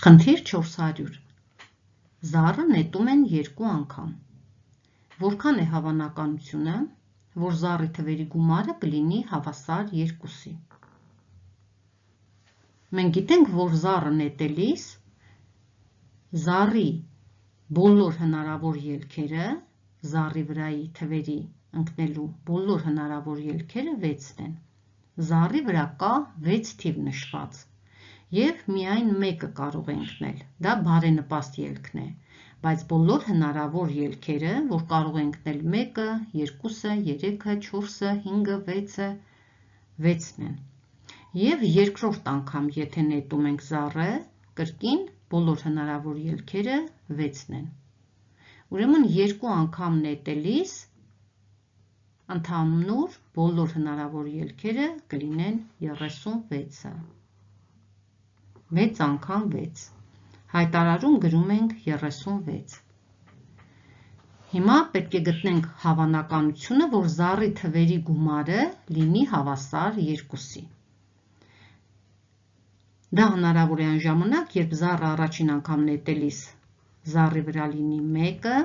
Խնդիր 400 Զառը նետում են 2 անգամ։ Որքան է հավանականությունը, որ զառի թվերի գումարը կլինի հավասար 2-ի։ Մենք գիտենք, որ զառը նետելիս զառի բոլոր հնարավոր ելքերը, զառի վրայի թվերի ընկնելու բոլոր հնարավոր ելքերը 6-ն են։ Զառի վրա կա 6 թիվ նշված և միայն մեկը կարող է ընկնել, դա բարենպաստ ելքն է, բայց բոլոր հնարավոր ելքերը, որ կարող է ընկնել 1-ը, 2-ը, 3-ը, 4-ը, 5-ը, 6-ը, 6-ն են։ Եվ երկրորդ անգամ, եթե նետում ենք զառը, կրկին բոլոր հնարավոր ելքերը 6-ն են։ Ուրեմն 2 անգամ նետելիս ընդհանուր բոլոր հնարավոր ելքերը կլինեն 36-ը։ 6 անգամ 6։ Հայտարարում գրում ենք 36։ Հիմա պետք է գտնենք հավանականությունը, որ զառի թվերի գումարը լինի հավասար 2-ի։ Դա հնարավոր է այն ժամանակ, երբ զառը առաջին անգամ նետելիս զառի վրա լինի 1-ը,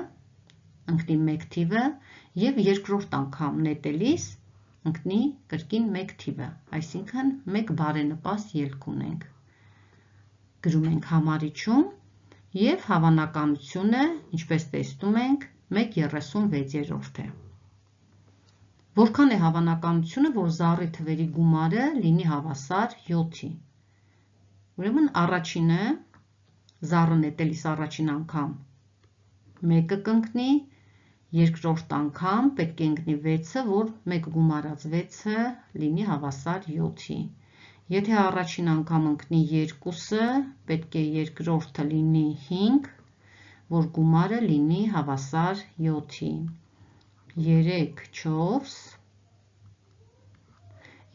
ընկնի 1 թիվը, և երկրորդ անգամ նետելիս ընկնի կրկին 1 թիվը, այսինքն 1 բարենպաստ ելք ունենք։ Գրում ենք համարիչում և հավանականությունը, ինչպես տեսնում ենք, 1/36 է։ Որքան է հավանականությունը, որ զառի թվերի գումարը լինի հավասար 7-ի։ Ուրեմն առաջինը, զառը նետելիս առաջին անգամ 1-ը կընկնի, երկրորդ անգամ պետք է ընկնի 6-ը, որ 1 գումարած 6-ը լինի հավասար 7-ի։ Եթե առաջին անգամ ընկնի 2-ը, պետք է երկրորդը լինի 5, որ գումարը լինի հավասար 7-ի։ 3, 4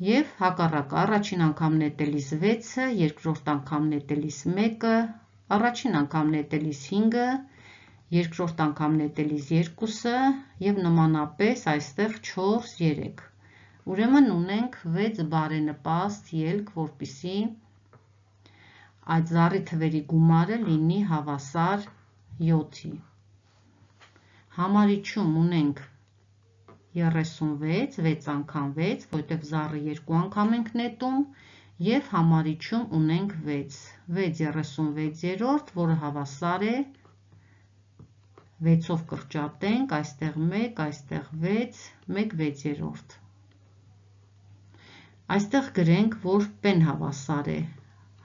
և հակառակը, առաջին անգամ նետելիս 6-ը, երկրորդ անգամ նետելիս 1-ը, առաջին անգամ նետելիս 5-ը, երկրորդ անգամ նետելիս 2-ը և նմանապես այստեղ 4, 3։ Ուրեմն ունենք 6 բարենպաստ ելք, որպեսզի այդ զառի թվերի գումարը լինի հավասար 7-ի։ Համարիչում ունենք 36, 6 անգամ 6, որտեղ զառը 2 անգամ ենք նետում, և համարիչում ունենք 6, 6/36, որը հավասար է 6-ով կրճատենք, այստեղ 1, այստեղ 6, 1/6։ Այստեղ գրենք, որ պեն հավասար է,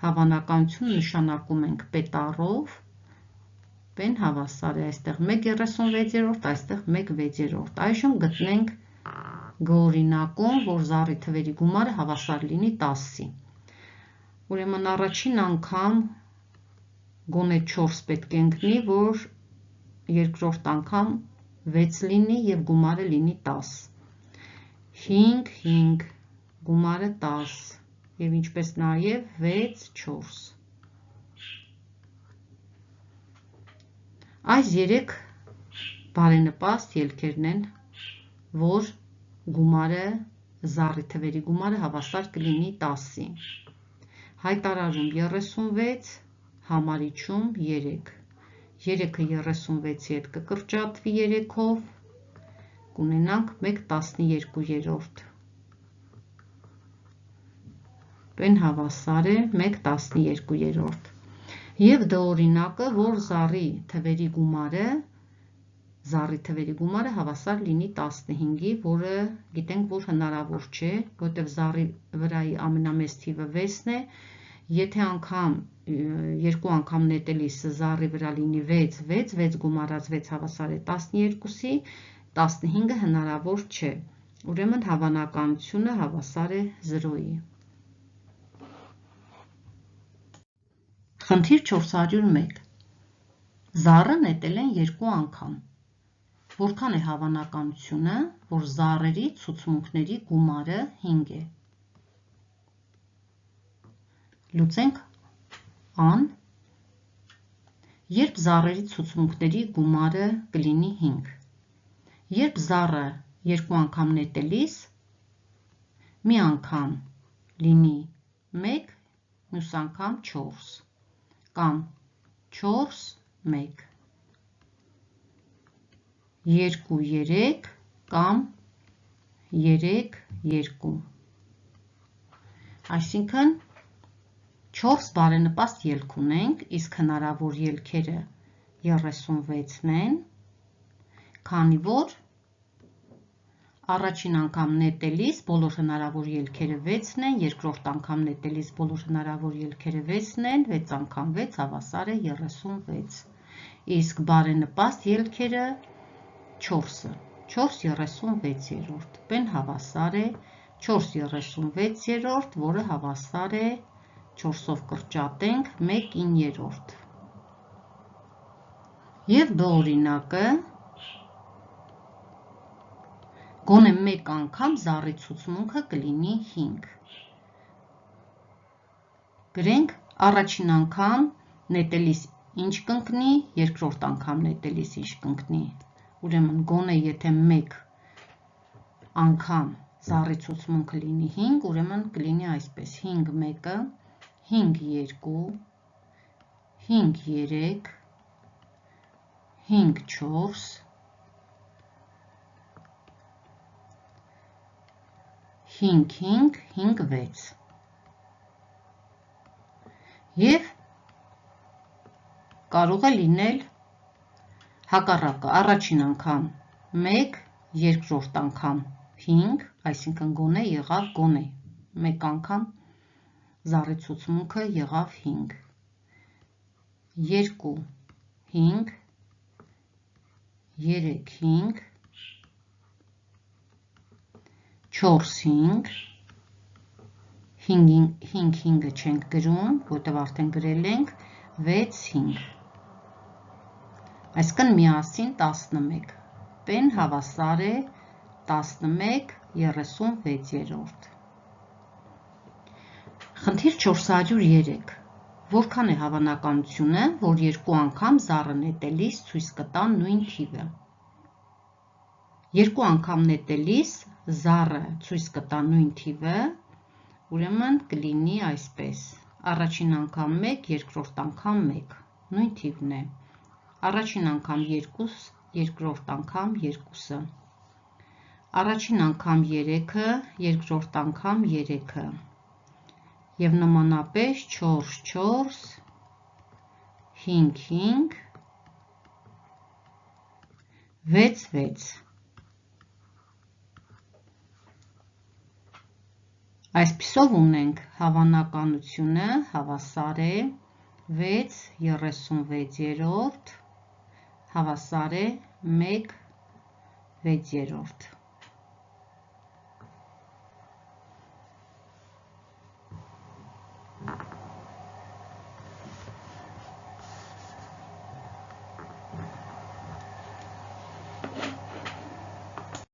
հավանականություն նշանակում ենք պետառով, պեն հավասար է, այստեղ 1/36, այստեղ 1/6։ Այժմ գտնենք գօրինակում, որ զառի թվերի գումարը հավասար լինի 10-ի։ Ուրեմն առաջին անգամ գոնե 4 պետք է ընկնի, որ երկրորդ անգամ 6 լինի և գումարը լինի 10։ 5, 5, գումարը 10 և ինչպես նաև 6, 4։ Այս 3 բարենպաստ ելքերն են, որ զառի թվերի գումարը հավասար կլինի 10-ի։ Հայտարարում 36, համարիչում 3։ 3-ը 36-ի հետ կկրճատվի 3-ով, կունենանք 1/12։ Պեն հավասար է 1/12։ Եվ դօրինակը, որ զառի թվերի գումարը հավասար լինի 15-ի, որը գիտենք, որ հնարավոր չէ, որտեղ զառի վրայի ամենամեծ թիվը 6-ն է, եթե երկու անգամ նետելիս զառի վրա լինի 6, 6, 6 գումարած 6 հավասար է 12-ի, 15-ը հնարավոր չէ, ուրեմն հավանականությունը հավասար է 0-ի։ Խնդիր 401 Զառը նետել են 2 անգամ։ Որքան է հավանականությունը, որ զառերի ցուցմունքների գումարը 5 է։ Լուծենք ան։ Երբ զառերի ցուցմունքների գումարը կլինի 5։ Երբ զառը 2 անգամ նետելիս մի անգամ լինի 1, մյուս անգամ 4, կամ 4, 1, 2, 3 կամ 3, 2, այսինքն 4 բարենպաստ ելք ունենք, իսկ հնարավոր ելքերը 36-ն են, քանի որ առաջին անգամ նետելիս բոլոր հնարավոր ելքերը 6-ն են, երկրորդ անգամ նետելիս բոլոր հնարավոր ելքերը 6-ն են, 6 անգամ 6 հավասար է 36, իսկ բարենպաստ ելքերը 4-ը, 4/36, բեն հավասար է 4/36, որը հավասար է 4-ով կրճատենք 1/9, և բ օրինակը գոնե մեկ անգամ զառի ցուցմունքը կլինի 5, գրենք առաջին անգամ նետելիս ինչ կընկնի, երկրորդ անգամ նետելիս ինչ կընկնի, ուրեմն գոնե եթե մեկ անգամ զառի ցուցմունքը լինի 5, ուրեմն կլինի այսպես 5 մեկը, 5 2, 5 3, 5 4, 5 5, 5 6, և կարող է լինել հակառակը, առաջին անգամ 1, երկրորդ անգամ 5, այսինքն գոնե եղավ գոնե, մեկ անգամ զառի ցուցմունքը եղավ 5, 2, 5, 3, 5, 4, 5, 5-ը չենք գրում, որտև արդեն գրել ենք, 6, 5, այսինքն միասին 11, բեն հավասար է 11/36, խնդիր 403, որքան է հավանականությունը, որ երկու անգամ զառը նետելիս ցույց կտան նույն թիվը, երկու անգամ նետելիս զառը ցույց կտա նույն թիվը, ուրեմն կլինի այսպես, առաջին անգամ 1, երկրորդ անգամ 1, նույն թիվն է, առաջին անգամ 2, երկրորդ անգամ 2-ը, առաջին անգամ 3-ը, երկրորդ անգամ 3-ը, և նմանապես 4, 4, 5, 5, 6, 6, այսպիսով ունենք հավանականությունը հավասար է 6/36, հավասար է 1/6,